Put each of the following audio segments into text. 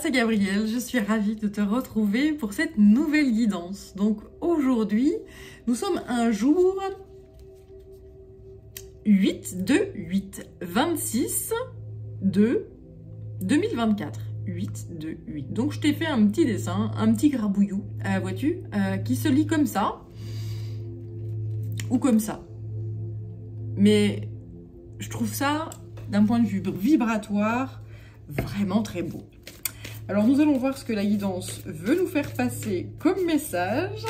c'est Gabrielle, je suis ravie de te retrouver pour cette nouvelle guidance. Donc aujourd'hui, nous sommes un jour 8/26 de 2024. 8/8. Donc je t'ai fait un petit dessin, un petit grabouillou, vois-tu, qui se lit comme ça ou comme ça. Mais je trouve ça, d'un point de vue vibratoire, vraiment très beau. Alors nous allons voir ce que la guidance veut nous faire passer comme message,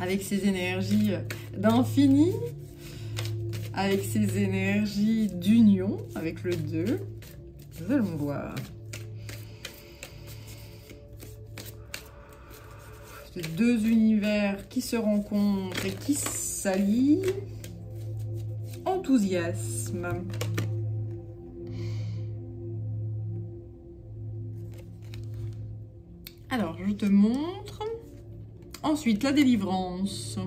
avec ses énergies d'infini, avec ses énergies d'union, avec le 2. Nous allons voir. Ces deux univers qui se rencontrent et qui s'allient. Enthousiasme. Alors, je te montre. Ensuite, la délivrance.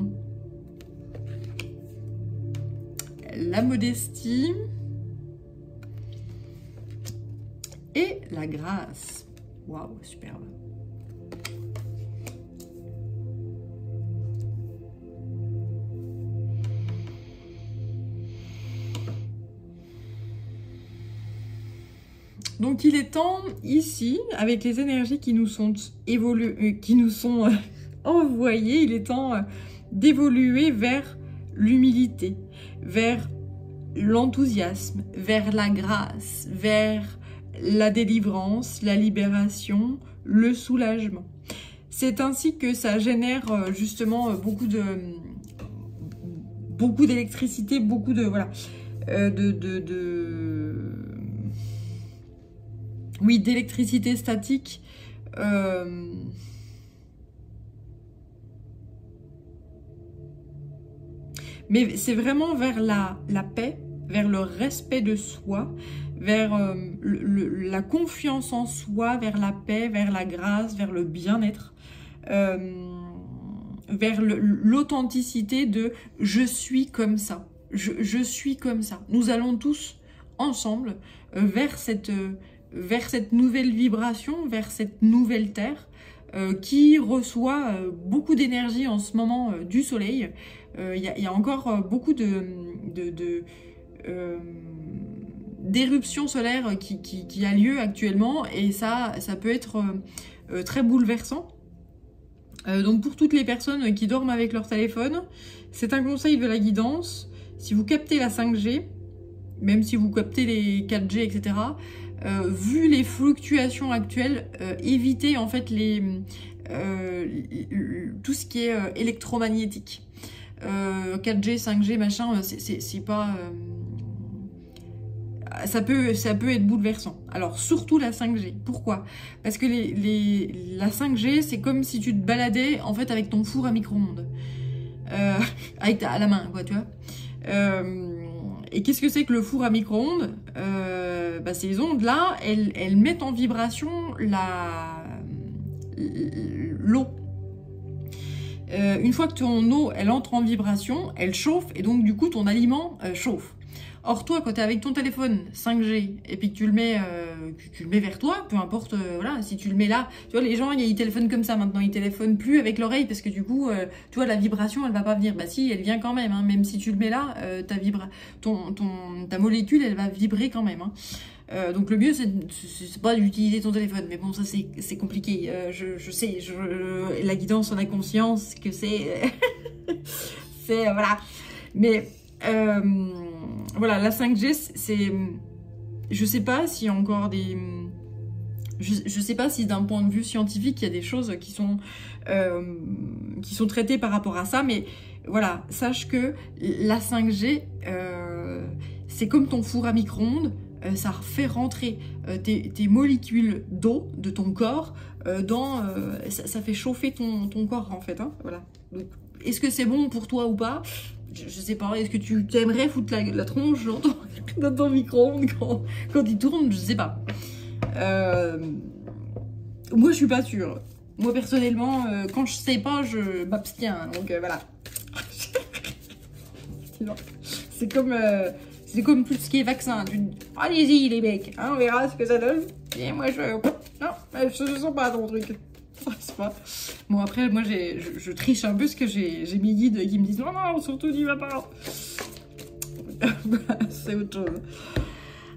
La modestie. Et la grâce. Waouh, superbe. Donc il est temps ici, avec les énergies qui nous sont envoyées, il est temps d'évoluer vers l'humilité, vers l'enthousiasme, vers la grâce, vers la délivrance, la libération, le soulagement. C'est ainsi que ça génère justement beaucoup d'électricité, beaucoup de voilà, oui, d'électricité statique. Mais c'est vraiment vers la paix, vers le respect de soi, vers la confiance en soi, vers la paix, vers la grâce, vers le bien-être, vers l'authenticité de « je suis comme ça ». Je suis comme ça. Nous allons tous ensemble vers cette nouvelle vibration, vers cette nouvelle terre qui reçoit beaucoup d'énergie en ce moment du soleil. Il y a encore beaucoup d'éruptions solaires qui a lieu actuellement et ça peut être très bouleversant. Donc pour toutes les personnes qui dorment avec leur téléphone, c'est un conseil de la guidance. Si vous captez la 5G, même si vous captez les 4G, etc., vu les fluctuations actuelles, évitez en fait tout ce qui est électromagnétique. 4G, 5G, machin, c'est pas... ça peut être bouleversant. Alors, surtout la 5G. Pourquoi? Parce que la 5G, c'est comme si tu te baladais, en fait, avec ton four à micro-ondes. À la main, quoi, tu vois. Et qu'est-ce que c'est que le four à micro-ondes? Ces ondes-là, elles mettent en vibration l'eau. Une fois que ton eau, elle entre en vibration, elle chauffe, et donc du coup, ton aliment chauffe. Or, toi, quand tu es avec ton téléphone 5G, et puis que tu le mets vers toi, peu importe, voilà, si tu le mets là, tu vois, les gens, ils téléphonent comme ça maintenant, ils téléphonent plus avec l'oreille, parce que du coup, tu vois, la vibration, elle va pas venir. Bah si, elle vient quand même, hein, même si tu le mets là, ta molécule, elle va vibrer quand même, hein. Donc le mieux, c'est pas d'utiliser ton téléphone, mais bon, ça c'est compliqué, je sais, la guidance, on a conscience que c'est... voilà, mais... voilà, la 5G, c'est... Je sais pas s'il y a encore des... Je sais pas si d'un point de vue scientifique, il y a des choses qui sont traitées par rapport à ça, mais voilà, sache que la 5G, c'est comme ton four à micro-ondes, ça fait rentrer tes molécules d'eau de ton corps ça fait chauffer ton corps, en fait, hein, voilà. Donc, est-ce que c'est bon pour toi ou pas? Je sais pas, est-ce que tu t'aimerais foutre la tronche dans ton micro-ondes quand il tourne? Je sais pas. Moi, je suis pas sûre. Moi, personnellement, quand je sais pas, je m'abstiens. Donc, voilà. C'est comme tout ce qui est vaccin. Allez-y, les mecs, hein, on verra ce que ça donne. Et moi, Non, je sens pas ton truc. C'est pas. Bon, après, moi, je triche un peu parce que j'ai mes guides qui me disent non, non, surtout n'y va pas. C'est autre chose.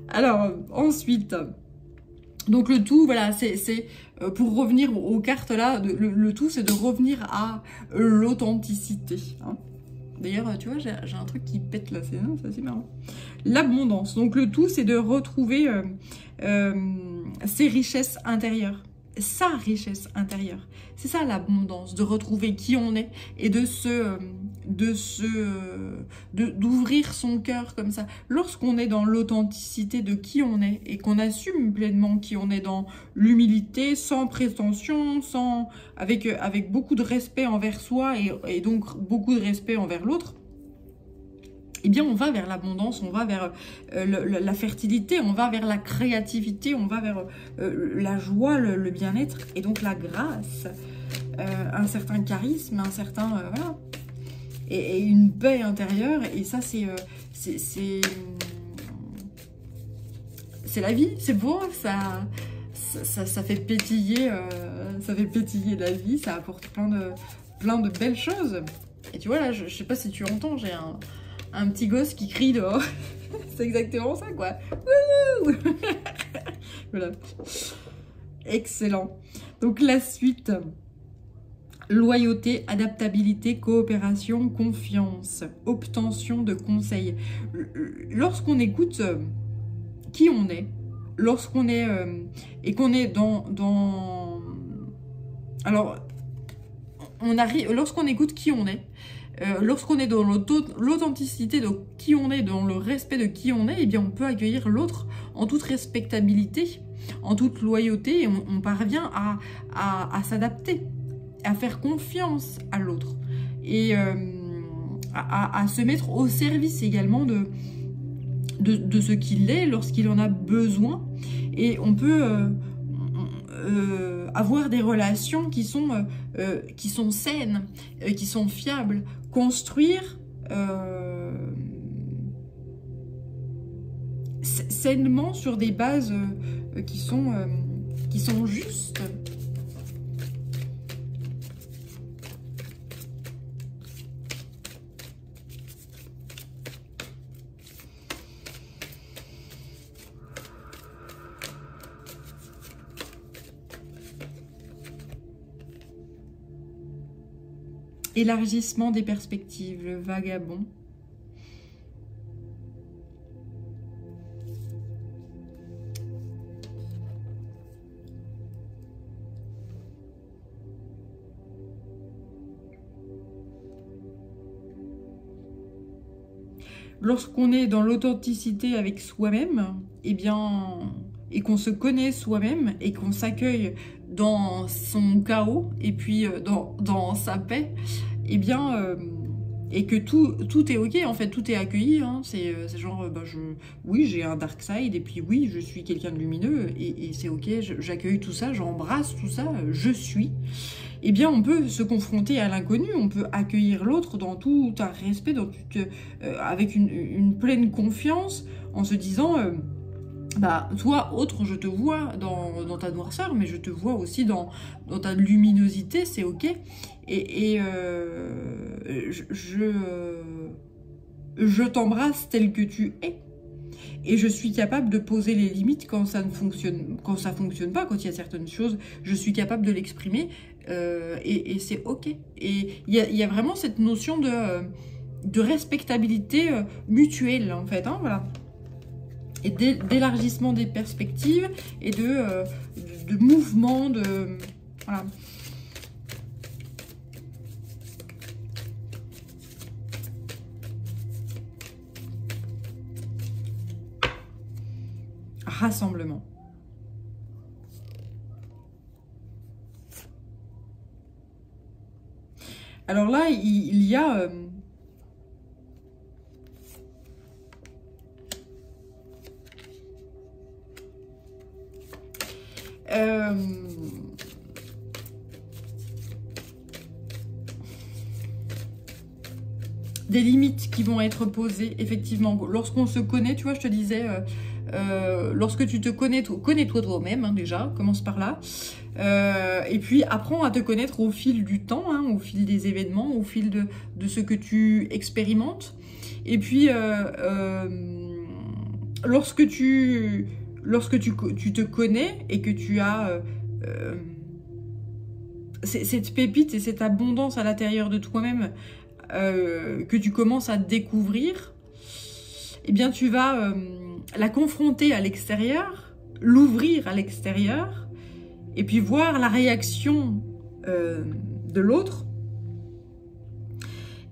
Alors, ensuite, donc le tout, voilà, c'est pour revenir aux cartes là, le tout, c'est de revenir à l'authenticité. Hein. D'ailleurs, tu vois, j'ai un truc qui pète là, c'est assez marrant. L'abondance. Donc le tout, c'est de retrouver ses richesses intérieures. Sa richesse intérieure. C'est ça l'abondance, de retrouver qui on est et d'ouvrir son cœur comme ça. Lorsqu'on est dans l'authenticité de qui on est et qu'on assume pleinement qui on est dans l'humilité, sans prétention, avec beaucoup de respect envers soi et donc beaucoup de respect envers l'autre, eh bien, on va vers l'abondance, on va vers la fertilité, on va vers la créativité, on va vers la joie, le bien-être, et donc la grâce, un certain charisme, un certain... voilà. Et une paix intérieure, et ça, c'est la vie, c'est beau, ça fait pétiller, la vie, ça apporte plein de belles choses. Et tu vois, là, je sais pas si tu entends, j'ai un petit gosse qui crie dehors. C'est exactement ça, quoi. Voilà. Excellent. Donc, la suite. Loyauté, adaptabilité, coopération, confiance, obtention de conseils. Lorsqu'on écoute qui on est, lorsqu'on est... et qu'on est dans... Alors, lorsqu'on écoute qui on est, lorsqu'on est dans l'authenticité de qui on est, dans le respect de qui on est, eh bien on peut accueillir l'autre en toute respectabilité, en toute loyauté, et on parvient à s'adapter, à faire confiance à l'autre, et à se mettre au service également de ce qu'il est lorsqu'il en a besoin. Et on peut avoir des relations qui sont saines, qui sont fiables, construire sainement sur des bases qui sont justes. Élargissement des perspectives, le vagabond. Lorsqu'on est dans l'authenticité avec soi-même, eh bien, et qu'on se connaît soi-même et qu'on s'accueille dans son chaos et puis dans sa paix, eh bien, et que tout est ok, en fait, tout est accueilli, hein, c'est genre, oui, j'ai un dark side, et puis oui, je suis quelqu'un de lumineux, et c'est ok, j'accueille tout ça, j'embrasse tout ça, je suis. Eh bien, on peut se confronter à l'inconnu, on peut accueillir l'autre dans tout un respect, avec une pleine confiance, en se disant... toi, autre, je te vois dans ta noirceur, mais je te vois aussi dans ta luminosité, c'est ok. Et je t'embrasse tel que tu es. Et je suis capable de poser les limites quand ça fonctionne pas, quand il y a certaines choses, je suis capable de l'exprimer, et c'est ok. Et il y a vraiment cette notion de respectabilité mutuelle, en fait, hein, voilà. Et d'élargissement des perspectives et de mouvement, voilà. Rassemblement. Alors là, il y a... des limites qui vont être posées, effectivement. Lorsqu'on se connaît, tu vois, je te disais, lorsque tu te connais-toi toi-même, hein, déjà, commence par là. Et puis apprends à te connaître au fil du temps, hein, au fil des événements, au fil de ce que tu expérimentes. Et puis, lorsque tu te connais et que tu as cette pépite et cette abondance à l'intérieur de toi-même que tu commences à découvrir, eh bien tu vas la confronter à l'extérieur, l'ouvrir à l'extérieur, et puis voir la réaction de l'autre,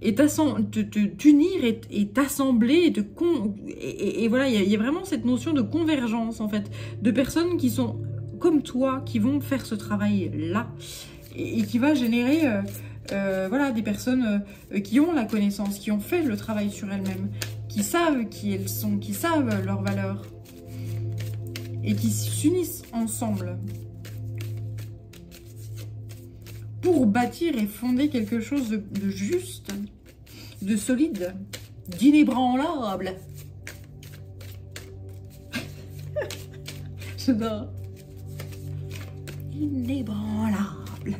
et t'unir et t'assembler, et voilà, il y a vraiment cette notion de convergence, en fait, de personnes qui sont comme toi, qui vont faire ce travail-là, et qui va générer voilà, des personnes qui ont la connaissance, qui ont fait le travail sur elles-mêmes, qui savent qui elles sont, qui savent leurs valeurs, et qui s'unissent ensemble pour bâtir et fonder quelque chose de juste, de solide, d'inébranlable. J'adore. Inébranlable.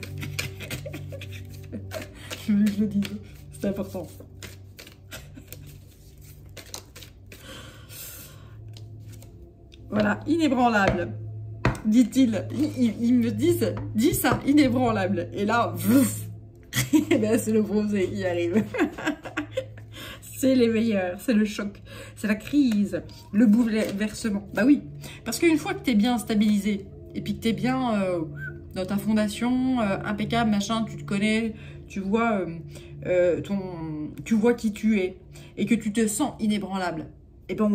Je veux que je le dise, c'est important. Voilà, inébranlable. Dit-il, ils me disent, dis ça, inébranlable. Et là, et ben c'est le brosé qui arrive. C'est les meilleurs, c'est le choc, c'est la crise, le bouleversement. Bah oui, parce qu'une fois que t'es bien stabilisé, et puis que t'es bien dans ta fondation, impeccable, machin, tu te connais, tu vois, tu vois qui tu es, et que tu te sens inébranlable, et ben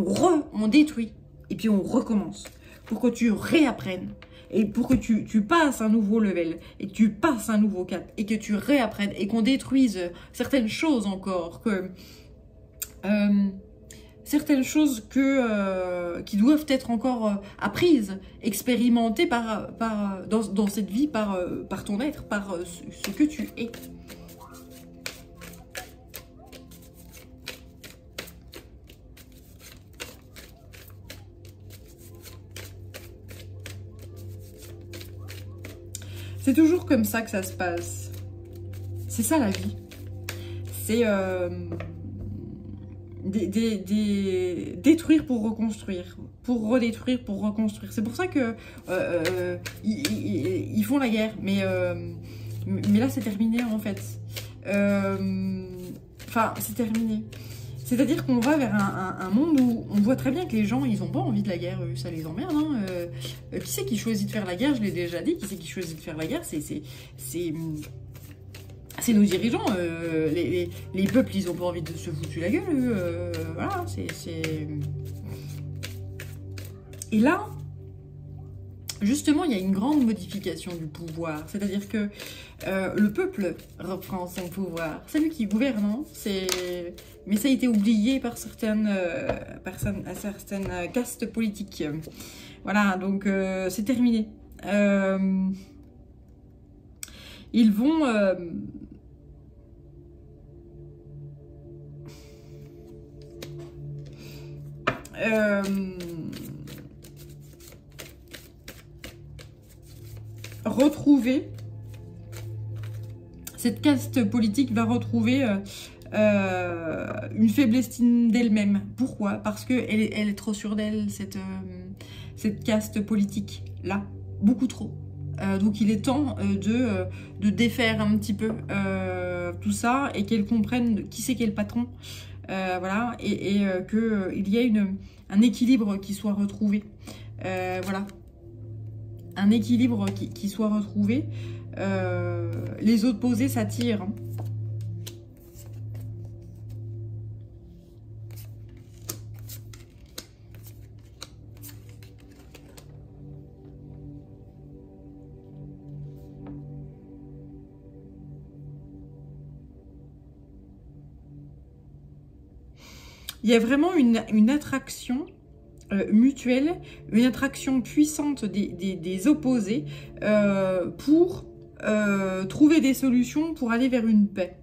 on détruit, et puis on recommence. Pour que tu réapprennes, et pour que tu passes un nouveau level, et que tu passes un nouveau cap, et que tu réapprennes, et qu'on détruise certaines choses encore, certaines choses qui doivent être encore apprises, expérimentées dans cette vie par ton être, par ce que tu es. C'est toujours comme ça que ça se passe. C'est ça la vie. C'est détruire pour reconstruire, pour redétruire pour reconstruire. C'est pour ça que ils font la guerre. Mais là, c'est terminé en fait. Enfin, c'est terminé. C'est-à-dire qu'on va vers un monde où on voit très bien que les gens, ils n'ont pas envie de la guerre, ça les emmerde. Hein. Qui c'est qui choisit de faire la guerre? Je l'ai déjà dit, qui c'est qui choisit de faire la guerre? C'est nos dirigeants. Les peuples, ils n'ont pas envie de se foutre la gueule. Voilà, Et là, justement, il y a une grande modification du pouvoir. C'est-à-dire que le peuple reprend son pouvoir. C'est lui qui gouverne, hein. Mais ça a été oublié par certaines personnes, à certaines castes politiques. Voilà, donc c'est terminé. Ils vont... retrouver, cette caste politique va retrouver une faible estime d'elle-même. Pourquoi? Parce qu'elle est trop sûre d'elle, cette caste politique-là, beaucoup trop. Donc il est temps de défaire un petit peu tout ça, et qu'elle comprenne qui c'est qui est le patron, voilà, et qu'il y ait un équilibre qui soit retrouvé, voilà. Un équilibre qui soit retrouvé. Les opposés s'attirent. Il y a vraiment une attraction mutuelle, une attraction puissante des opposés pour trouver des solutions pour aller vers une paix.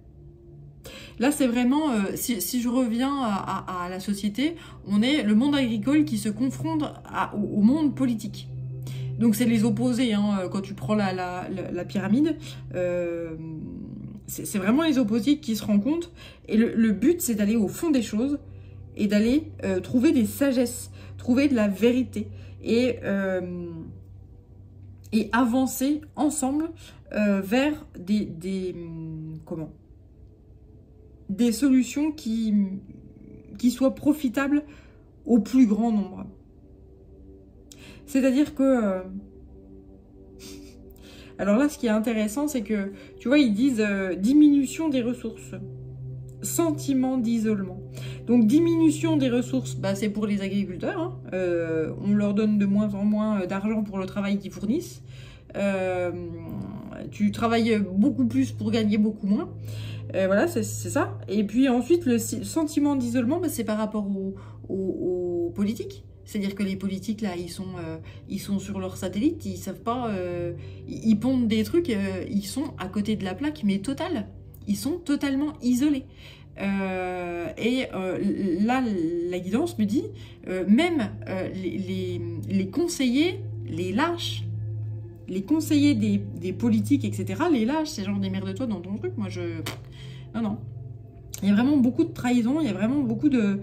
Là, c'est vraiment, si je reviens à la société, on est le monde agricole qui se confronte au monde politique. Donc c'est les opposés, hein, quand tu prends la pyramide, c'est vraiment les opposés qui se rencontrent. Et le but, c'est d'aller au fond des choses et d'aller trouver des sagesses, trouver de la vérité et avancer ensemble vers des solutions qui soient profitables au plus grand nombre. C'est-à-dire que... Alors là, ce qui est intéressant, c'est que, tu vois, ils disent diminution des ressources, sentiment d'isolement. Donc, diminution des ressources, bah, c'est pour les agriculteurs. Hein. On leur donne de moins en moins d'argent pour le travail qu'ils fournissent. Tu travailles beaucoup plus pour gagner beaucoup moins. Voilà, c'est ça. Et puis ensuite, le sentiment d'isolement, bah, c'est par rapport aux politiques. C'est-à-dire que les politiques, là, ils sont sur leur satellite, ils savent pas... ils pondent des trucs, ils sont à côté de la plaque, mais total. Ils sont totalement isolés. Là, la guidance me dit, même les conseillers, les lâches, les conseillers des politiques, etc., les lâches, c'est genre démerde-toi dans ton truc. Moi, Non, non. Il y a vraiment beaucoup de trahison, il y a vraiment beaucoup de...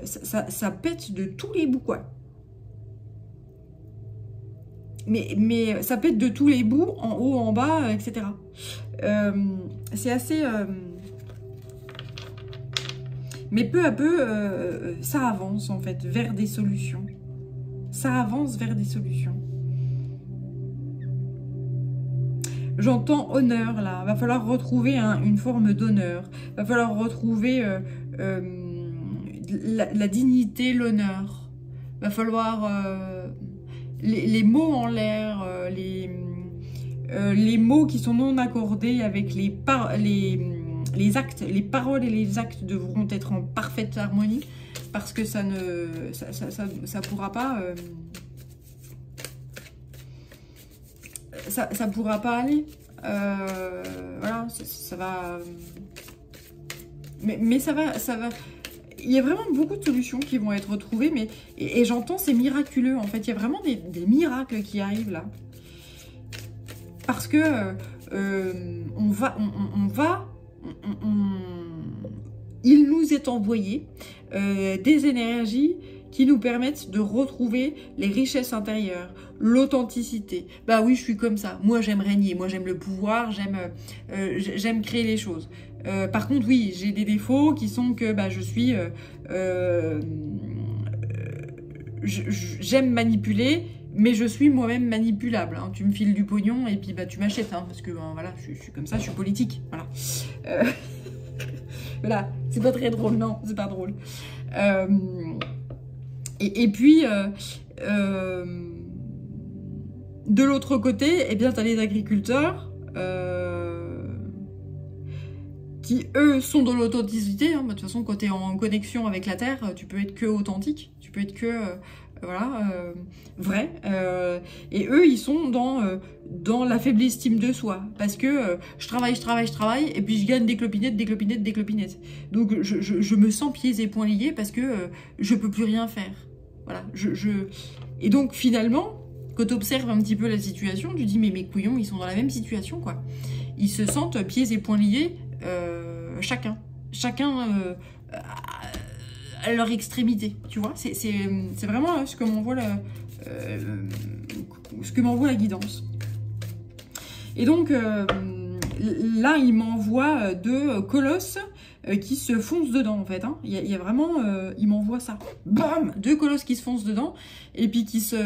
ça pète de tous les bouts, quoi. Mais ça pète de tous les bouts, en haut, en bas, etc. C'est assez... Mais peu à peu, ça avance, en fait, vers des solutions. Ça avance vers des solutions. J'entends honneur, là. Va falloir retrouver une forme d'honneur. Va falloir retrouver la dignité, l'honneur. Va falloir... les mots en l'air, les mots qui sont non accordés avec les actes, les paroles et les actes devront être en parfaite harmonie parce que ça pourra pas... ça pourra pas aller. Voilà, ça va... Mais ça va... Il y a vraiment beaucoup de solutions qui vont être retrouvées, mais et j'entends, c'est miraculeux. En fait, il y a vraiment des miracles qui arrivent là. Parce que il nous est envoyé des énergies qui nous permettent de retrouver les richesses intérieures, l'authenticité. Bah oui, je suis comme ça. Moi, j'aime régner. Moi, j'aime le pouvoir. J'aime créer les choses. Par contre, oui, j'ai des défauts qui sont que bah, je suis... j'aime manipuler, mais je suis moi-même manipulable. Hein. Tu me files du pognon et puis bah, tu m'achètes. Hein, parce que voilà, je suis comme ça, je suis politique. Voilà. Voilà, c'est pas très drôle. Non, c'est pas drôle. Et puis... de l'autre côté, eh bien, tu as les agriculteurs qui, eux, sont dans l'authenticité. Hein. De toute façon, quand tu es en connexion avec la Terre, tu peux être que authentique, tu peux être que vrai. Et eux, ils sont dans la faible estime de soi. Parce que je travaille, et puis je gagne des clopinettes. Donc, je me sens pieds et poings liés parce que je peux plus rien faire. Voilà. Et donc, finalement... Quand tu observes un petit peu la situation, tu dis mais mes couillons, ils sont dans la même situation, quoi. Ils se sentent pieds et poings liés, chacun à leur extrémité, tu vois. C'est vraiment ce que m'envoie la guidance. Et donc là, il m'envoie deux colosses qui se foncent dedans, en fait. Hein. Il y a vraiment... il m'envoie ça. Bam! Deux colosses qui se foncent dedans, et puis qui se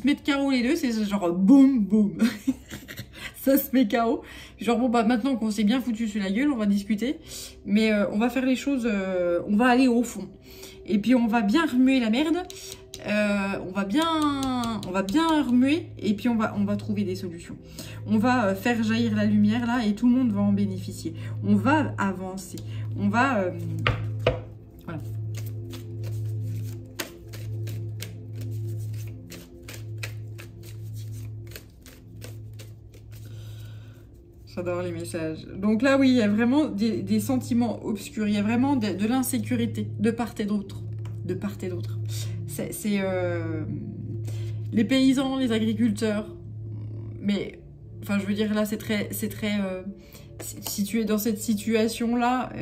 mettent KO les deux. C'est genre boum, boum. Ça se met KO. Genre, bon, bah maintenant qu'on s'est bien foutu sur la gueule, on va discuter. Mais on va faire les choses... on va aller au fond. Et puis, on va bien remuer la merde. On va bien remuer, et puis on va trouver des solutions. On va faire jaillir la lumière là, et tout le monde va en bénéficier. On va avancer. On va... voilà. J'adore les messages. Donc là, oui, il y a vraiment des sentiments obscurs. Il y a vraiment de l'insécurité de part et d'autre. De part et d'autre. C'est les paysans, les agriculteurs. Mais, enfin, je veux dire, là, c'est très si tu es dans cette situation-là,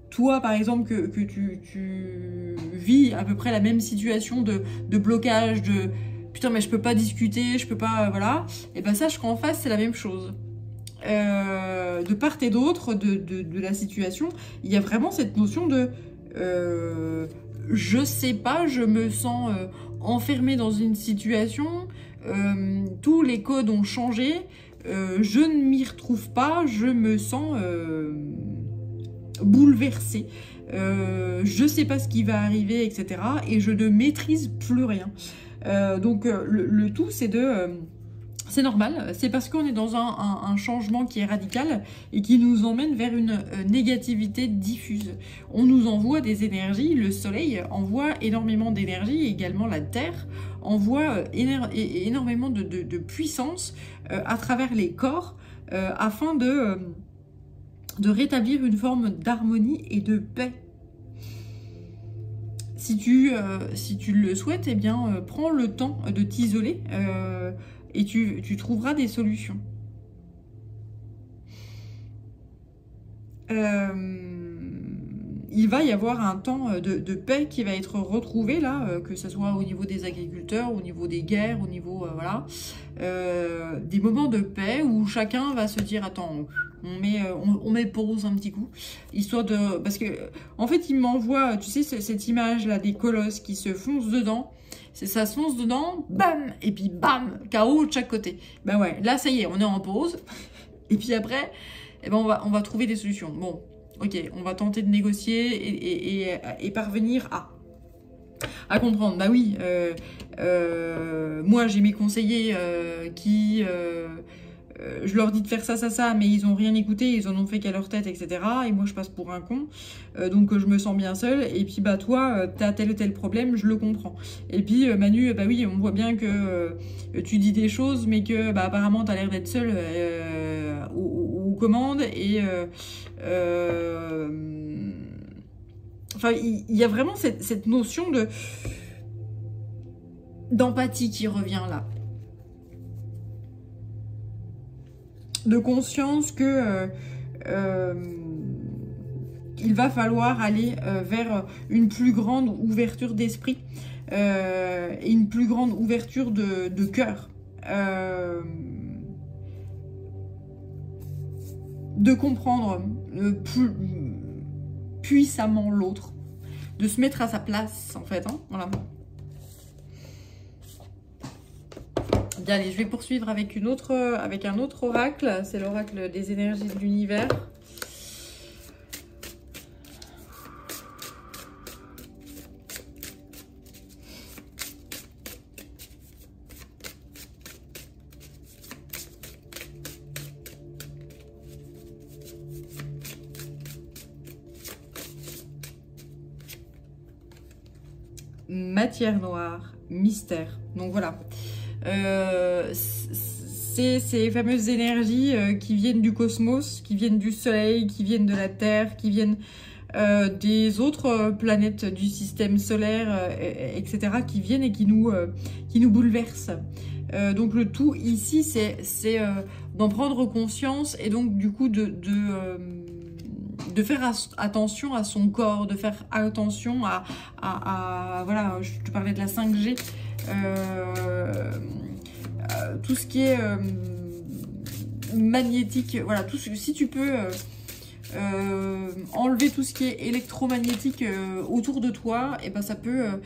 toi, par exemple, que tu vis à peu près la même situation de blocage, de putain, mais je peux pas discuter, je peux pas, voilà. Et ben sache qu'en face, c'est la même chose. De part et d'autre de la situation, il y a vraiment cette notion de je sais pas, je me sens enfermée dans une situation, tous les codes ont changé, je ne m'y retrouve pas, je me sens bouleversée, je sais pas ce qui va arriver, etc. Et je ne maîtrise plus rien. Donc le tout, c'est c'est normal, c'est parce qu'on est dans un changement qui est radical et qui nous emmène vers une négativité diffuse. On nous envoie des énergies, le soleil envoie énormément d'énergie, également la terre envoie énormément de puissance à travers les corps afin de rétablir une forme d'harmonie et de paix. Si tu le souhaites, eh bien, prends le temps de t'isoler et tu trouveras des solutions. Il va y avoir un temps de paix qui va être retrouvé là, que ce soit au niveau des agriculteurs, au niveau des guerres, au niveau voilà, des moments de paix où chacun va se dire attends, on met pause un petit coup, histoire de, parce que en fait il m'envoie, tu sais, cette image là des colosses qui se foncent dedans. Ça se fonce dedans, bam, et puis bam, KO de chaque côté. Ben ouais, là ça y est, on est en pause. Et puis après, eh ben on va trouver des solutions. Bon, ok, on va tenter de négocier et parvenir à comprendre. Bah oui, moi j'ai mes conseillers qui... je leur dis de faire ça, mais ils ont rien écouté, ils en ont fait qu'à leur tête, etc. Et moi, je passe pour un con, donc je me sens bien seule. Et puis, bah toi, t'as tel ou tel problème, je le comprends. Et puis, Manu, bah oui, on voit bien que tu dis des choses, mais que, bah apparemment, t'as l'air d'être seule aux commandes. Et enfin, il y a vraiment cette notion d'empathie qui revient là. De conscience que il va falloir aller vers une plus grande ouverture d'esprit et une plus grande ouverture de cœur. De comprendre plus puissamment l'autre, de se mettre à sa place en fait, hein, voilà. Bien, allez, je vais poursuivre avec un autre oracle. C'est l'oracle des énergies de l'univers. Matière noire, mystère. Donc voilà. C'est ces fameuses énergies qui viennent du cosmos, qui viennent du soleil, qui viennent de la terre, qui viennent des autres planètes du système solaire, etc., qui viennent et qui nous bouleversent. Donc le tout ici, c'est d'en prendre conscience et donc du coup de faire attention à son corps, de faire attention à voilà, je te parlais de la 5G, tout ce qui est magnétique, voilà, si tu peux enlever tout ce qui est électromagnétique autour de toi, et ben ça peut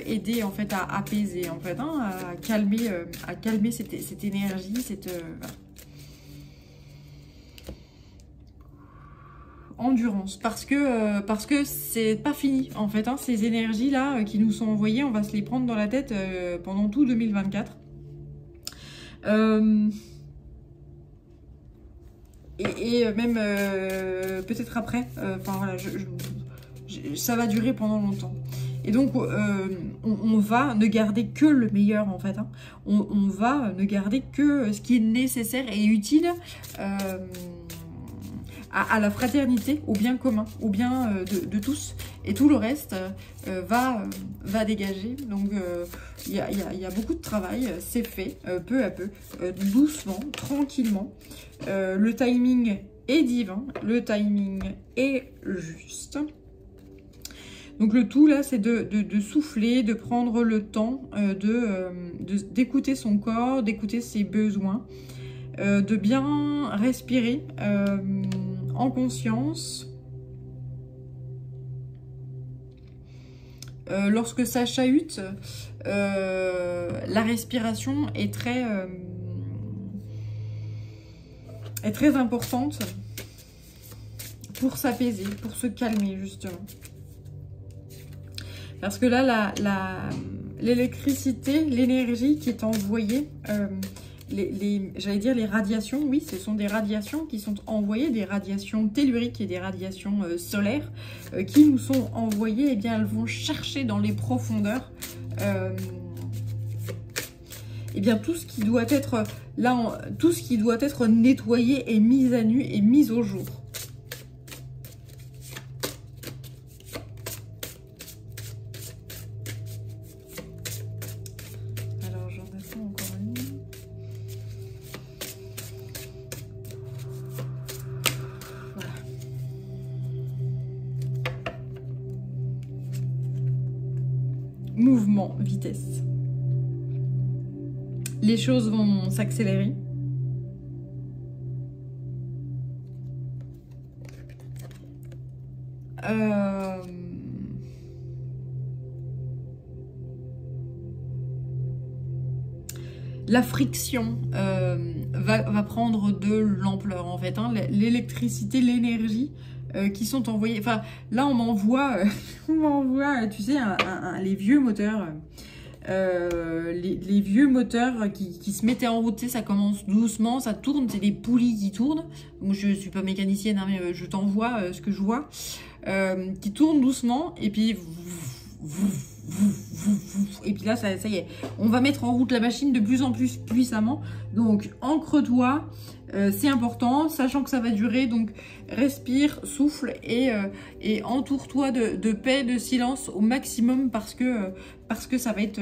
aider en fait à apaiser en fait, hein, à calmer cette énergie, voilà. Endurance, parce que c'est pas fini en fait, hein, ces énergies là qui nous sont envoyées, on va se les prendre dans la tête pendant tout 2024. Et même peut-être après, enfin voilà, ça va durer pendant longtemps. Et donc, on va ne garder que le meilleur, en fait. Hein. On va ne garder que ce qui est nécessaire et utile à la fraternité, au bien commun, au bien de tous. Et tout le reste va dégager. Donc, il y a beaucoup de travail. C'est fait, peu à peu, doucement, tranquillement. Le timing est divin. Le timing est juste. Donc le tout là, c'est de souffler, de prendre le temps d'écouter son corps, d'écouter ses besoins, de bien respirer en conscience. Lorsque ça chahute, la respiration est très importante pour s'apaiser, pour se calmer justement. Parce que là, l'électricité, l'énergie qui est envoyée, j'allais dire les radiations, oui, ce sont des radiations qui sont envoyées, des radiations telluriques et des radiations solaires qui nous sont envoyées, eh bien, elles vont chercher dans les profondeurs eh bien, tout ce qui doit être, tout ce qui doit être nettoyé et mis à nu et mis au jour. Mouvement, vitesse. Les choses vont s'accélérer. La friction va prendre de l'ampleur en fait. Hein. L'électricité, l'énergie qui sont envoyés. Enfin, là, on m'envoie, tu sais, les vieux moteurs, les vieux moteurs qui se mettaient en route. Tu sais, ça commence doucement, ça tourne, c'est des poulies qui tournent. Donc, je suis pas mécanicienne, hein, mais je t'envoie ce que je vois, qui tournent doucement, et puis et puis là, ça y est, on va mettre en route la machine de plus en plus puissamment. Donc, ancre-toi, c'est important, sachant que ça va durer. Donc, respire, souffle et entoure-toi de paix, de silence au maximum parce que ça va être...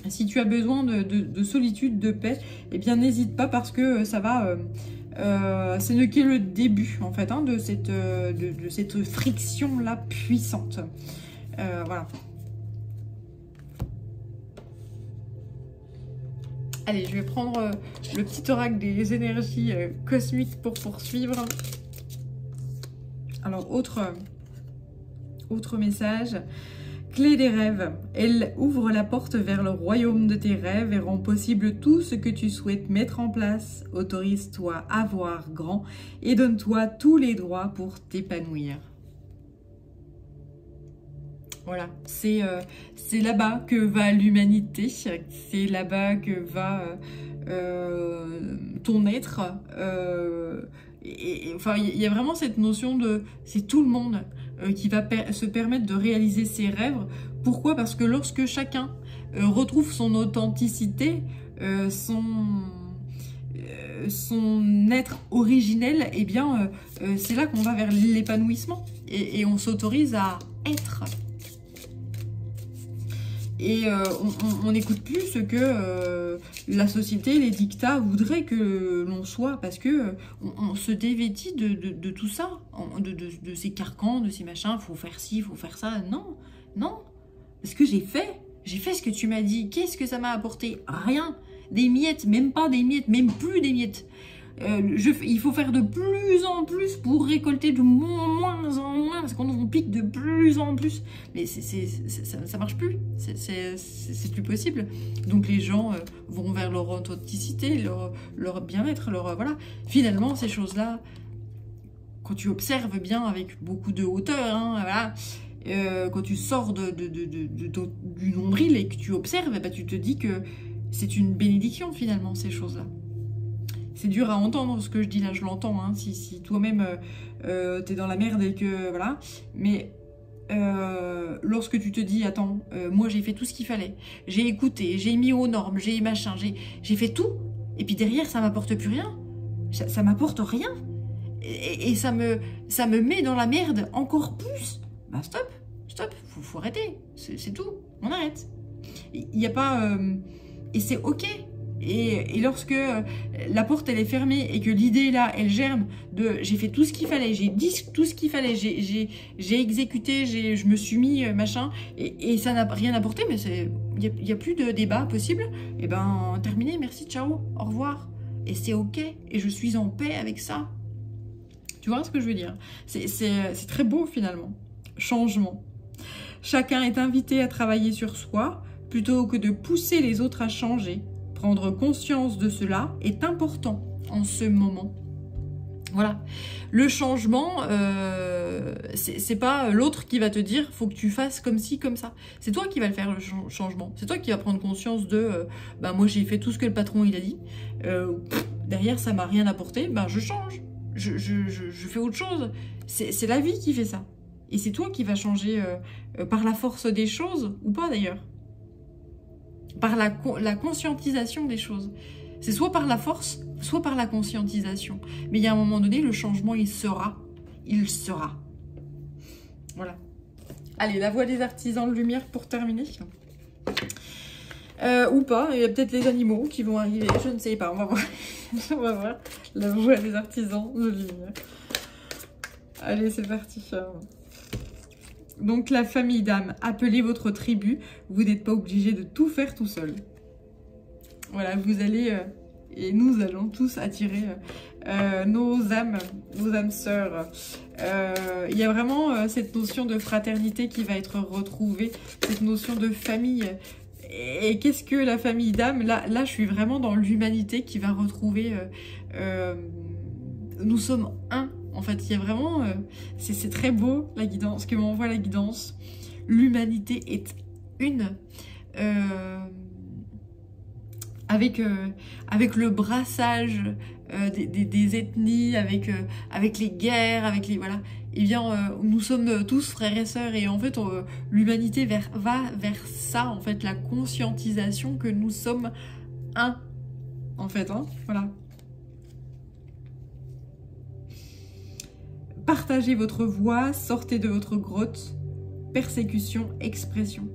si tu as besoin de solitude, de paix, eh bien, n'hésite pas parce que ça va... c'est ne qu'est le début, en fait, hein, de cette friction-là puissante. Voilà. Allez, je vais prendre le petit oracle des énergies cosmiques pour poursuivre. Alors, autre message. Clé des rêves. Elle ouvre la porte vers le royaume de tes rêves et rend possible tout ce que tu souhaites mettre en place. Autorise-toi à voir grand et donne-toi tous les droits pour t'épanouir. Voilà, c'est là-bas que va l'humanité, c'est là-bas que va ton être. Enfin, il y a vraiment cette notion de... C'est tout le monde qui va se permettre de réaliser ses rêves. Pourquoi? Parce que lorsque chacun retrouve son authenticité, son être originel, eh bien, c'est là qu'on va vers l'épanouissement. Et on s'autorise à être. Et on n'écoute plus ce que la société, les dictats voudraient que l'on soit, parce que on se dévêtit de tout ça, de ces carcans, de ces machins, faut faire ci, faut faire ça. Non, non, parce que j'ai fait ce que tu m'as dit. Qu'est-ce que ça m'a apporté? Rien. Des miettes, même pas des miettes, même plus des miettes. Il faut faire de plus en plus pour récolter de moins en moins, parce qu'on pique de plus en plus. Mais ça marche plus, c'est plus possible. Donc les gens vont vers leur authenticité, leur bien-être, voilà. Finalement, ces choses-là, quand tu observes bien avec beaucoup de hauteur, hein, voilà, quand tu sors du nombril et que tu observes, bah, tu te dis que c'est une bénédiction finalement, ces choses-là. C'est dur à entendre ce que je dis là, je l'entends, hein, si toi-même t'es dans la merde et que voilà, mais lorsque tu te dis, attends, moi j'ai fait tout ce qu'il fallait, j'ai écouté, j'ai mis aux normes, j'ai machin, j'ai fait tout, et puis derrière ça m'apporte plus rien, ça m'apporte rien, et ça me met dans la merde encore plus, bah stop, faut arrêter, c'est tout, on arrête. Il n'y a pas... et c'est ok. Et lorsque la porte elle est fermée et que l'idée là elle germe de j'ai fait tout ce qu'il fallait, j'ai dit tout ce qu'il fallait, j'ai exécuté, je me suis mis machin et ça n'a rien apporté, mais il n'y a plus de débat possible, et ben terminé, merci, ciao, au revoir. Et c'est ok, et je suis en paix avec ça. Tu vois ce que je veux dire? C'est très beau finalement. Changement. Chacun est invité à travailler sur soi plutôt que de pousser les autres à changer. Prendre conscience de cela est important en ce moment. Voilà. Le changement, c'est pas l'autre qui va te dire faut que tu fasses comme ci, comme ça. C'est toi qui vas le faire, le changement. C'est toi qui vas prendre conscience de bah moi j'ai fait tout ce que le patron il a dit. Derrière ça m'a rien apporté, ben je change. Je fais autre chose. C'est la vie qui fait ça. Et c'est toi qui vas changer par la force des choses, ou pas d'ailleurs. Par la conscientisation des choses. C'est soit par la force, soit par la conscientisation. Mais il y a un moment donné, le changement, il sera. Il sera. Voilà. Allez, la voix des artisans de lumière pour terminer. Ou pas, il y a peut-être les animaux qui vont arriver, je ne sais pas, on va voir. On va voir la voix des artisans de lumière. Allez, c'est parti. Donc la famille d'âmes, appelez votre tribu, vous n'êtes pas obligé de tout faire tout seul. Voilà, vous allez, et nous allons tous attirer nos âmes sœurs. Il y a vraiment cette notion de fraternité qui va être retrouvée, cette notion de famille. Et qu'est-ce que la famille d'âmes? Là, je suis vraiment dans l'humanité qui va retrouver... nous sommes un. En fait, il y a vraiment... c'est très beau, la guidance, que m'envoie la guidance. L'humanité est une. Avec le brassage des ethnies, avec les guerres, avec les... Voilà. Eh bien, nous sommes tous frères et sœurs. Et en fait, l'humanité va vers ça, en fait, la conscientisation que nous sommes un. En fait, hein, voilà. Partagez votre voix, sortez de votre grotte, persécution, expression.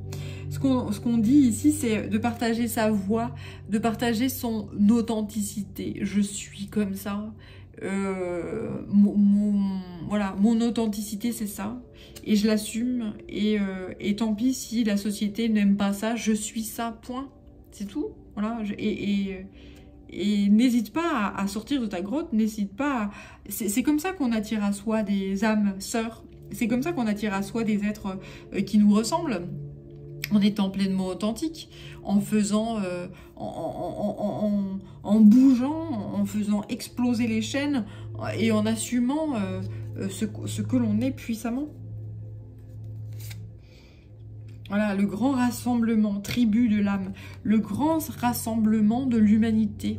Ce qu'on dit ici, c'est de partager sa voix, de partager son authenticité. Je suis comme ça. Voilà, mon authenticité, c'est ça. Et je l'assume. Et tant pis si la société n'aime pas ça, je suis ça, point. C'est tout. Voilà. Et n'hésite pas à sortir de ta grotte, n'hésite pas à... C'est comme ça qu'on attire à soi des âmes sœurs, c'est comme ça qu'on attire à soi des êtres qui nous ressemblent, en étant pleinement authentique, en faisant, en bougeant, en faisant exploser les chaînes et en assumant ce que l'on est puissamment. Voilà, le grand rassemblement, tribu de l'âme, le grand rassemblement de l'humanité,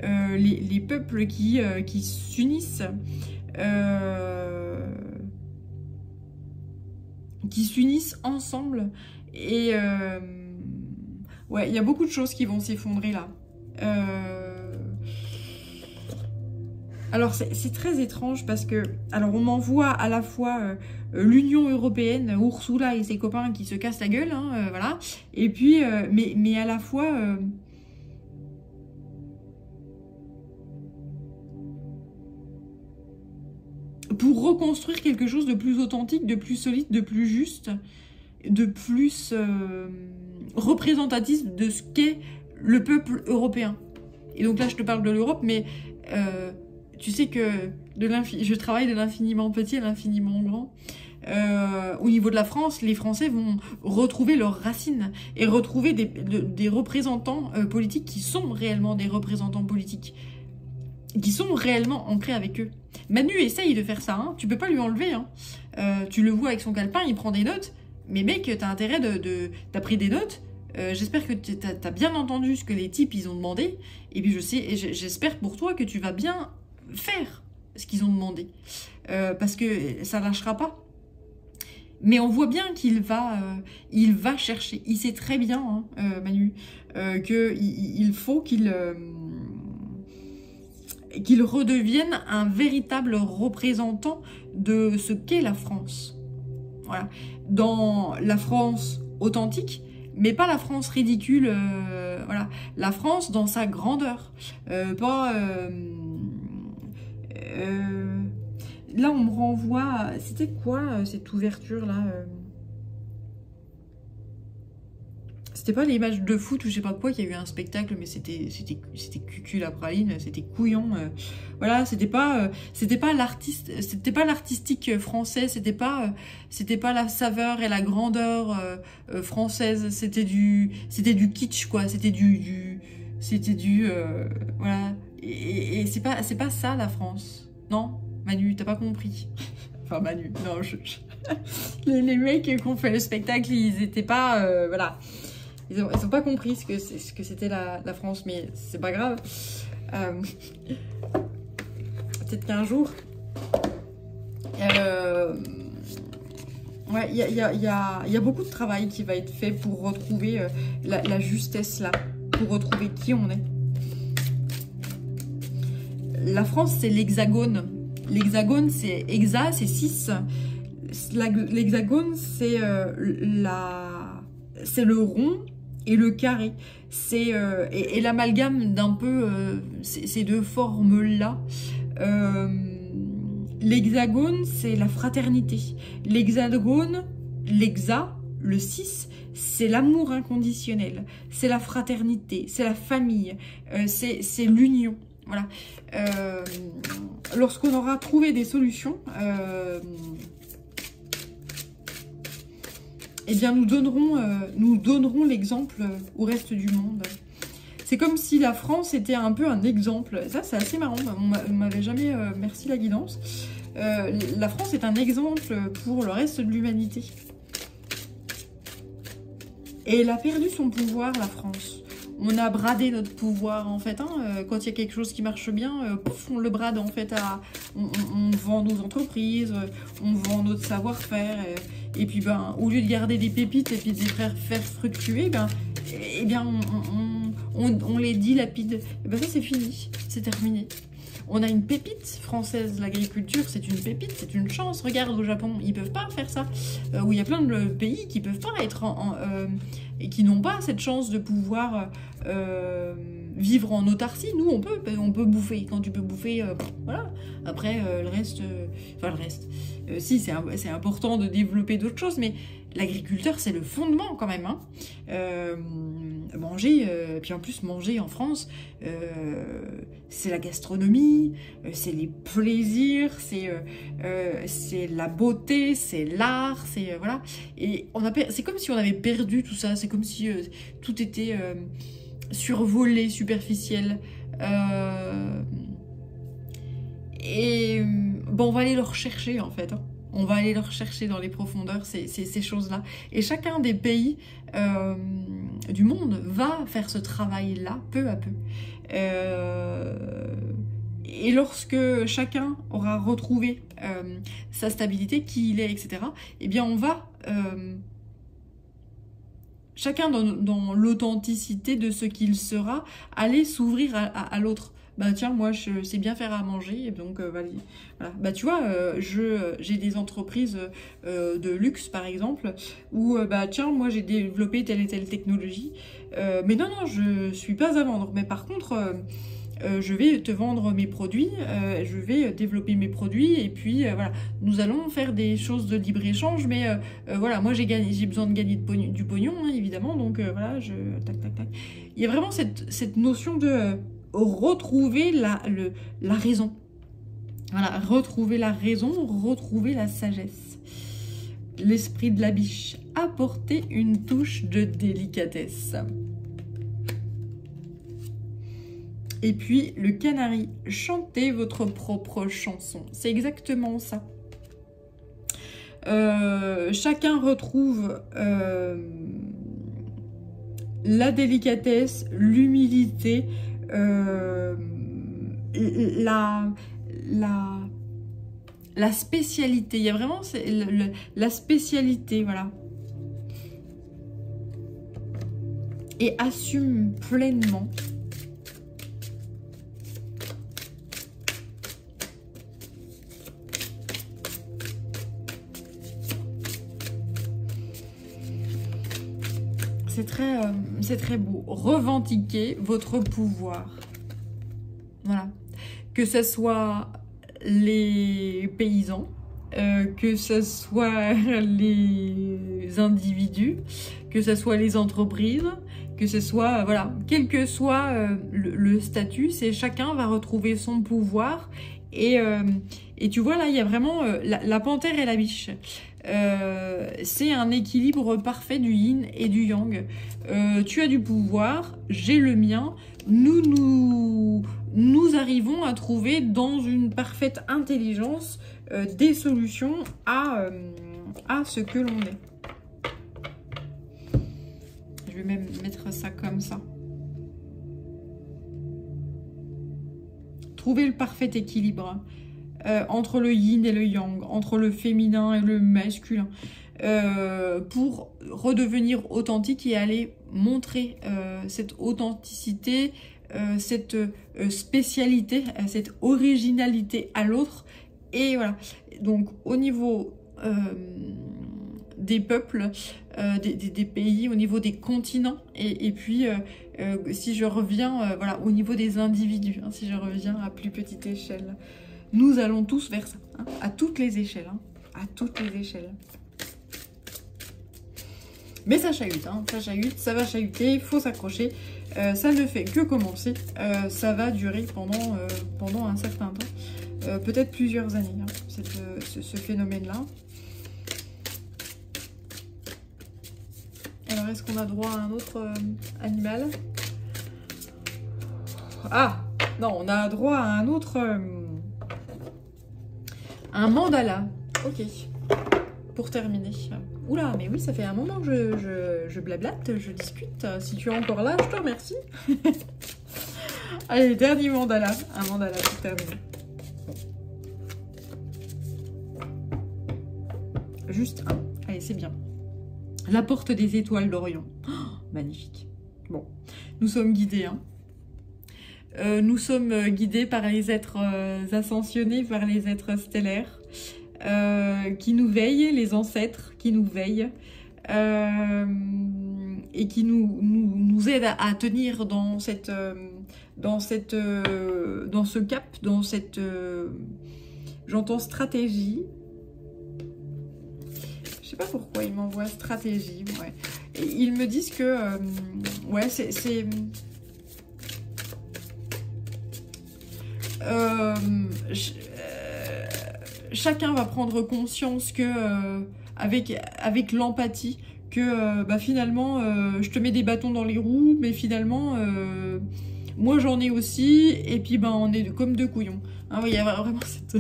les peuples qui s'unissent ensemble. Et ouais, il y a beaucoup de choses qui vont s'effondrer là. Alors c'est très étrange parce que, alors on m'envoie à la fois l'Union Européenne, Ursula et ses copains qui se cassent la gueule, hein, voilà, et puis, mais à la fois, pour reconstruire quelque chose de plus authentique, de plus solide, de plus juste, de plus représentatif de ce qu'est le peuple européen. Et donc là je te parle de l'Europe, mais... tu sais que je travaille de l'infiniment petit à l'infiniment grand. Au niveau de la France, les Français vont retrouver leurs racines et retrouver des représentants politiques qui sont réellement des représentants politiques, qui sont réellement ancrés avec eux. Manu essaye de faire ça, hein. Tu peux pas lui enlever. Hein. Tu le vois avec son calepin, il prend des notes. Mais mec, t'as intérêt t'as pris des notes. J'espère que t'as bien entendu ce que les types ils ont demandé. Et puis j'espère pour toi que tu vas bien faire ce qu'ils ont demandé. Parce que ça lâchera pas. Mais on voit bien qu'il va chercher. Il sait très bien, hein, Manu, qu'il faut qu'il redevienne un véritable représentant de ce qu'est la France. Voilà. Dans la France authentique, mais pas la France ridicule, voilà. La France dans sa grandeur. Là, on me renvoie... C'était quoi, cette ouverture-là C'était pas les matchs de foot ou je sais pas quoi, qu'il y a eu un spectacle, mais c'était cucu la praline, c'était couillon. Voilà, c'était pas l'artistique français, c'était pas la saveur et la grandeur française, c'était du kitsch, quoi, c'était du voilà. Et c'est pas ça la France, non, Manu, t'as pas compris. Enfin Manu, non, les mecs qui ont fait le spectacle, ils étaient pas, voilà. Ils ont pas compris ce que c'était la France, mais c'est pas grave. Peut-être qu'un jour... ouais, il y a beaucoup de travail qui va être fait pour retrouver la justesse là, pour retrouver qui on est. La France, c'est l'hexagone. L'hexagone, c'est hexa, c'est 6. L'hexagone, c'est c'est le rond et le carré. C'est et l'amalgame d'un peu ces deux formes-là. L'hexagone, c'est la fraternité. L'hexagone, le 6, c'est l'amour inconditionnel. C'est la fraternité, c'est la famille, c'est l'union. Voilà. Lorsqu'on aura trouvé des solutions, eh bien nous donnerons l'exemple au reste du monde. C'est comme si la France était un peu un exemple. Ça, c'est assez marrant. On m'avait jamais... merci la guidance. La France est un exemple pour le reste de l'humanité. Et elle a perdu son pouvoir, la France. On a bradé notre pouvoir, en fait. Hein. Quand il y a quelque chose qui marche bien, pouf, on le brade, en fait. On vend nos entreprises, on vend notre savoir-faire. Et puis, ben, au lieu de garder des pépites et puis de les faire fructuer, ben, eh bien, on les dilapide. Et ben ça, c'est fini. C'est terminé. On a une pépite française. L'agriculture, c'est une pépite, c'est une chance. Regarde, au Japon, ils peuvent pas faire ça. Où il y a plein de pays qui peuvent pas être et qui n'ont pas cette chance de pouvoir vivre en autarcie. Nous, on peut bouffer. Quand tu peux bouffer, voilà. Après, le reste... enfin, le reste... si, c'est important de développer d'autres choses, mais l'agriculteur, c'est le fondement quand même. Hein. Manger, puis en plus, manger en France, c'est la gastronomie, c'est les plaisirs, c'est la beauté, c'est l'art, c'est... voilà. Et c'est comme si on avait perdu tout ça, c'est comme si tout était survolé, superficiel. Et bon, on va aller le rechercher en fait. Hein. On va aller le rechercher dans les profondeurs, ces choses-là. Et chacun des pays du monde va faire ce travail-là, peu à peu. Et lorsque chacun aura retrouvé sa stabilité, qui il est, etc., eh bien on va... chacun dans l'authenticité de ce qu'il sera, aller s'ouvrir à l'autre. Bah tiens, moi je sais bien faire à manger, donc voilà. Bah tu vois, j'ai des entreprises de luxe par exemple, où bah tiens, moi j'ai développé telle et telle technologie, mais non, je suis pas à vendre. Mais par contre, je vais te vendre mes produits, je vais développer mes produits, et puis voilà, nous allons faire des choses de libre-échange, mais voilà, moi j'ai besoin de gagner du pognon, hein, évidemment, donc voilà, tac, tac, tac. Il y a vraiment cette notion de... retrouver la raison. Voilà, retrouver la raison, retrouver la sagesse. L'esprit de la biche, apporter une touche de délicatesse. Et puis, le canari, chantez votre propre chanson. C'est exactement ça. Chacun retrouve la délicatesse, l'humilité, la la spécialité. Il y a vraiment la spécialité, voilà. Et assume pleinement. C'est très beau. Revendiquez votre pouvoir. Voilà. Que ce soit les paysans, que ce soit les individus, que ce soit les entreprises, que ce soit, voilà, quel que soit le statut, c'est chacun va retrouver son pouvoir. Et tu vois, là, il y a vraiment la panthère et la biche. C'est un équilibre parfait du yin et du yang. Tu as du pouvoir, j'ai le mien. Nous arrivons à trouver dans une parfaite intelligence des solutions à ce que l'on est. Je vais même mettre ça comme ça. Trouver le parfait équilibre entre le yin et le yang, entre le féminin et le masculin, pour redevenir authentique et aller montrer cette authenticité, cette spécialité, cette originalité à l'autre. Et voilà, donc au niveau des peuples, des pays, au niveau des continents, et puis si je reviens voilà, au niveau des individus, hein, si je reviens à plus petite échelle, nous allons tous vers ça, hein, à toutes les échelles, hein, à toutes les échelles. Mais ça chahute, hein, ça va chahuter, il faut s'accrocher. Ça ne fait que commencer, ça va durer pendant un certain temps, peut-être plusieurs années, hein, ce phénomène-là. Alors, est-ce qu'on a droit à un autre animal? Ah, non, on a droit à un autre... un mandala. Ok. Pour terminer. Oula, mais oui, ça fait un moment que je blablate, je discute. Si tu es encore là, je te remercie. Allez, dernier mandala. Un mandala pour terminer. Juste un. Allez, c'est bien. La porte des étoiles d'Orient. Oh, magnifique. Bon, nous sommes guidés, hein. Nous sommes guidés par les êtres ascensionnés, par les êtres stellaires, qui nous veillent, les ancêtres qui nous veillent, et qui nous aident à tenir dans ce cap, dans cette, j'entends stratégie. Je sais pas pourquoi ils m'envoient stratégie, ouais. Et ils me disent que, ouais, chacun va prendre conscience que avec l'empathie que bah, finalement je te mets des bâtons dans les roues, mais finalement moi j'en ai aussi, et puis ben on est comme deux couillons, hein. Il y a vraiment cette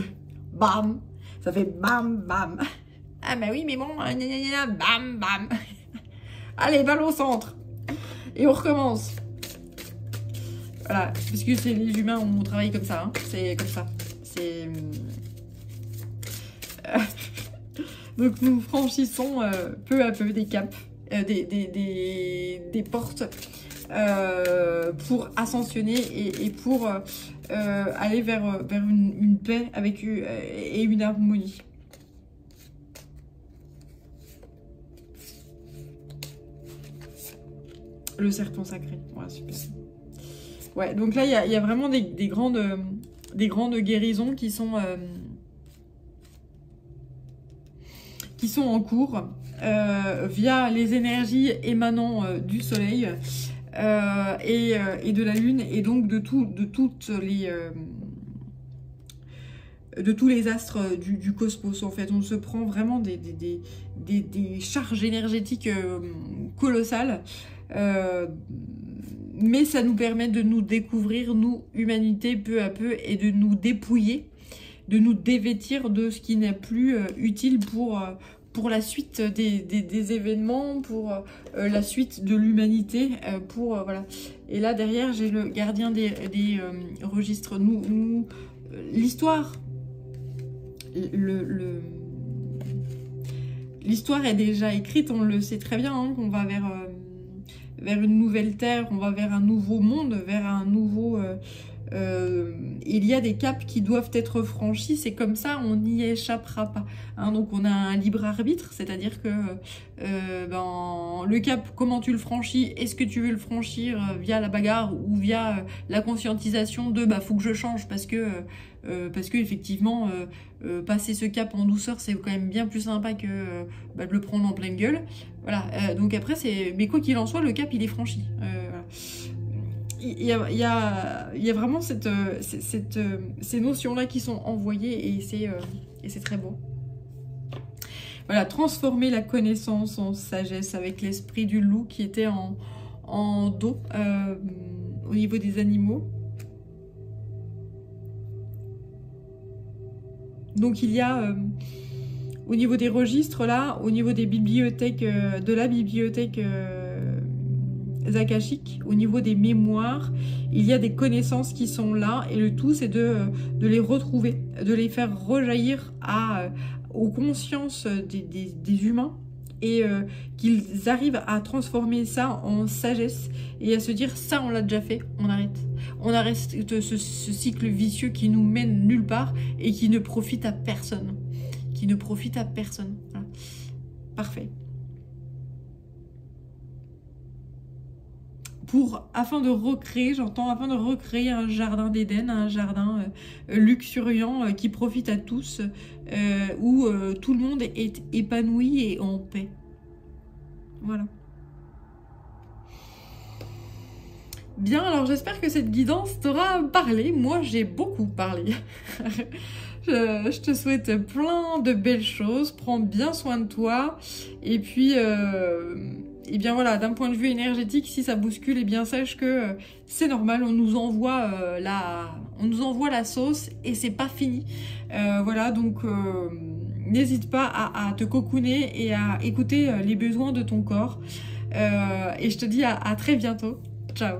bam, ça fait bam bam. Ah bah oui mais bon, bam bam. Allez, balle au centre et on recommence. Voilà, parce que c'est les humains, on travaille comme ça, hein. C'est comme ça. C'est... Donc nous franchissons peu à peu des caps, des portes pour ascensionner et pour aller vers une paix avec et une harmonie. Le serpent sacré, ouais, super. Ouais, donc là, il y a vraiment des grandes guérisons qui sont en cours via les énergies émanant du soleil et de la lune, et donc de tous les astres du cosmos. En fait, on se prend vraiment des charges énergétiques colossales. Mais ça nous permet de nous découvrir, nous, humanité, peu à peu, et de nous dépouiller, de nous dévêtir de ce qui n'est plus utile pour la suite des événements, pour la suite de l'humanité, voilà. Et là, derrière, j'ai le gardien des registres. L'histoire l'histoire est déjà écrite, on le sait très bien, hein, qu'on va vers une nouvelle terre, on va vers un nouveau monde, vers un nouveau... il y a des caps qui doivent être franchis, c'est comme ça, on n'y échappera pas. Hein, donc on a un libre arbitre, c'est-à-dire que le cap, comment tu le franchis, est-ce que tu veux le franchir via la bagarre ou via la conscientisation de faut que je change parce que effectivement passer ce cap en douceur c'est quand même bien plus sympa que de le prendre en pleine gueule. Voilà, donc après mais quoi qu'il en soit, le cap il est franchi. Voilà. Il y a vraiment ces notions-là qui sont envoyées et c'est très beau. Voilà, transformer la connaissance en sagesse avec l'esprit du loup qui était en dos au niveau des animaux. Donc il y a au niveau des registres là, au niveau des bibliothèques, de la bibliothèque akashiques, au niveau des mémoires, il y a des connaissances qui sont là et le tout c'est de les retrouver, de les faire rejaillir aux consciences des humains et qu'ils arrivent à transformer ça en sagesse et à se dire ça on l'a déjà fait, on arrête ce cycle vicieux qui nous mène nulle part et qui ne profite à personne, voilà. Parfait. Afin de recréer un jardin d'Éden, un jardin luxuriant qui profite à tous, où tout le monde est épanoui et en paix. Voilà. Bien, alors j'espère que cette guidance t'aura parlé. Moi, j'ai beaucoup parlé. Je te souhaite plein de belles choses. Prends bien soin de toi. Et puis... et bien voilà, d'un point de vue énergétique, si ça bouscule, et bien sache que c'est normal, on nous envoie la sauce et c'est pas fini. Voilà, donc n'hésite pas à te cocooner et à écouter les besoins de ton corps. Et je te dis à très bientôt. Ciao.